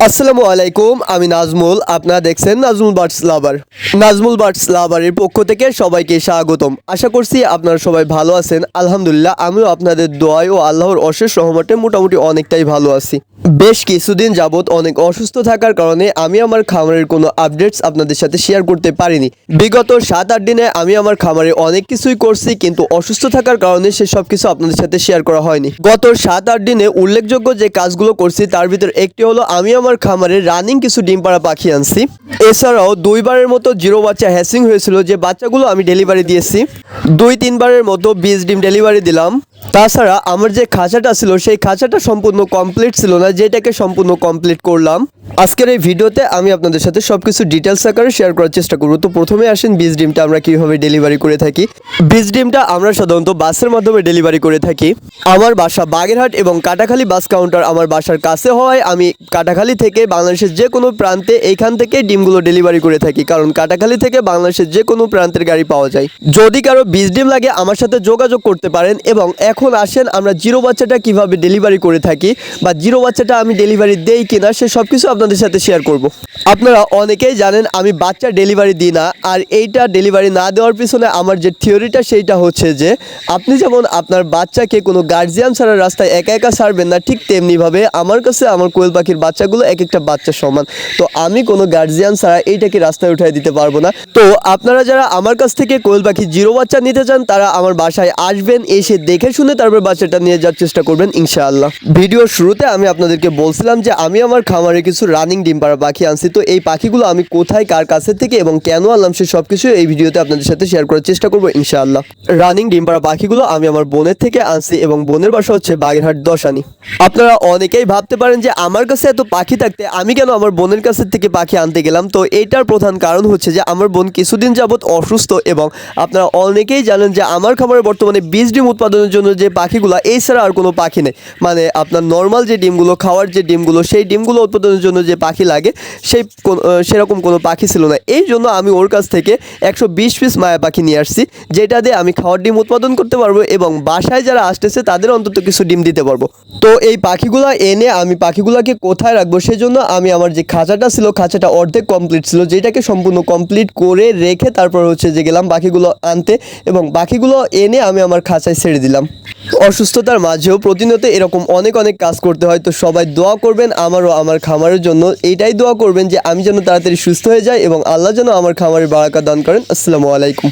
আসসালামু আলাইকুম, আমি নাজমুল। আপনারা দেখছেন নাজমুল বার্ডস লাভার। নাজমুল বার্ডস লাভারের পক্ষ থেকে সবাইকে স্বাগতম। আশা করছি আপনারা সবাই ভালো আছেন। আলহামদুলিল্লাহ, আমিও আপনাদের দোয়ায় ও আল্লাহর অশেষ রহমতে মোটামুটি অনেকটাই ভালো আছি। বেশ কিছুদিন যাবৎ অনেক অসুস্থ থাকার কারণে আমি আমার খামারের কোনো আপডেটস আপনাদের সাথে শেয়ার করতে পারিনি। বিগত 7-8 দিনে আমি আমার খামারে অনেক কিছুই করছি, কিন্তু অসুস্থ থাকার কারণে সেসব কিছু আপনাদের সাথে শেয়ার করা হয়নি। গত 7-8 দিনে উল্লেখযোগ্য যে কাজগুলো করছি তার ভিতর একটি হলো আমি আমার খামারে রানিং কিছু ডিম পাড়া পাখি আনছি। এছাড়াও 2বারের মতো জিরো বাচ্চা হ্যাসিং হয়েছিল, যে বাচ্চাগুলো আমি ডেলিভারি দিয়েছি। 2-3বারের মতো 20 ডিম ডেলিভারি দিলাম। তাছাড়া আমার যে খাঁচাটা ছিল সেই খাঁচাটা সম্পূর্ণ কমপ্লিট ছিল না, যেটাকে সম্পূর্ণ কমপ্লিট করলাম। আজকের এই ভিডিওতে আমি আপনাদের সাথে সবকিছু ডিটেলস আকারে শেয়ার করার চেষ্টা করব। তো প্রথমে আসেন 20 ডিমটা আমরা কিভাবে ডেলিভারি করে থাকি। 20 ডিমটা আমরা সাধারণত বাসের মাধ্যমে ডেলিভারি করে থাকি। আমার বাসা বাগেরহাট এবং কাটাখালী বাস কাউন্টার আমার বাসার কাছে হওয়ায় আমি কাটাখালী থেকে বাংলাদেশের যে কোনো প্রান্তে এইখান থেকে ডিমগুলো ডেলিভারি করে থাকি, কারণ কাটাখালী থেকে বাংলাদেশের যে কোনো প্রান্তের গাড়ি পাওয়া যায়। যদি কারো 20 ডিম লাগে আমার সাথে যোগাযোগ করতে পারেন। এবং এখন আসেন আমরা জিরো বাচ্চাটা কিভাবে ডেলিভারি করে থাকি, বা জিরো বাচ্চাটা আমি ডেলিভারি দেই কিনা সে সব কিছু আপনাদের সাথে শেয়ার করব। আপনারা অনেকেই জানেন আমি বাচ্চা ডেলিভারি দিই না, আর এইটা ডেলিভারি না দেওয়ার পিছনে আমার যে থিওরিটা সেইটা হচ্ছে যে আপনি যেমন আপনার বাচ্চাকে কোনো গার্জিয়ান ছাড়া রাস্তায় একা একা ছাড়বেন না, ঠিক তেমনিভাবে আমার কাছে আমার কোয়েল পাখির বাচ্চাগুলো এক একটা বাচ্চা সমান। তো আমি কোনো গার্জিয়ান ছাড়া এইটাকে রাস্তায় উঠাই দিতে পারবো না। তো আপনারা যারা আমার কাছ থেকে কোয়েল পাখি জিরো বাচ্চা নিতে চান তারা আমার বাসায় আসবেন, এসে দেখে শুনে তারপর বাচ্চাটা নিয়ে যাওয়ার চেষ্টা করবেন ইনশাআল্লাহ। ভিডিওর শুরুতে আমি আপনাদেরকে বলছিলাম যে আমি আমার খামারে কিছু রানিং ডিম পাড়া পাখি আনছি। তো এই পাখিগুলো আমি কোথায় কার কাছে থেকে এবং কেন আনলাম সে সব কিছু এই ভিডিওতে আপনাদের সাথে শেয়ার করার চেষ্টা করবো ইনশাআল্লাহ। রানিং ডিম পাড়া পাখিগুলো আমি আমার বোনের থেকে আনছি এবং বোনের বাসা হচ্ছে বাগেরহাট দশানি। আপনারা অনেকেই ভাবতে পারেন যে আমার কাছে এত পাখি থাকতে আমি কেন আমার বোনের কাছ থেকে পাখি আনতে গেলাম। তো এইটার প্রধান কারণ হচ্ছে যে আমার বোন কিছুদিন যাবৎ অসুস্থ, এবং আপনারা অনেকেই জানেন যে আমার খামারে বর্তমানে 20 ডিম উৎপাদনের জন্য যে পাখিগুলো, এছাড়া আর কোনো পাখি নেই। মানে আপনার নর্মাল যে ডিমগুলো, খাওয়ার যে ডিমগুলো, সেই ডিমগুলো উৎপাদনের জন্য যে পাখি লাগে সেরকম কোনো পাখি ছিল না। এই জন্য আমি ওর কাছ থেকে 120 পিস মায়া পাখি নিয়ে আসছি, যেটা দিয়ে আমি খাওয়ার ডিম উৎপাদন করতে পারবো এবং বাসায় যারা আসতেছে তাদের অন্তত কিছু ডিম দিতে পারবো। তো এই পাখিগুলো এনে আমি পাখিগুলোকে কোথায় রাখবো সেজন্য আমি আমার যে খাঁচাটা ছিল, খাঁচাটা অর্ধেক কমপ্লিট ছিল, যেটাকে সম্পূর্ণ কমপ্লিট করে রেখে তারপর হচ্ছে যে গেলাম পাখিগুলো আনতে, এবং পাখিগুলো এনে আমি আমার খাঁচায় ছেড়ে দিলাম। অসুস্থতার মাঝেও প্রতিনিয়ত এরকম অনেক কাজ করতে হয়। তো সবাই দোয়া করবেন আমারও আমার খামারের জন্য, এইটাই দোয়া করবেন যে আমি যেন তাড়াতাড়ি সুস্থ হয়ে যাই এবং আল্লাহ যেন আমার খামারে বারাকা দান করেন। আসসালামু আলাইকুম।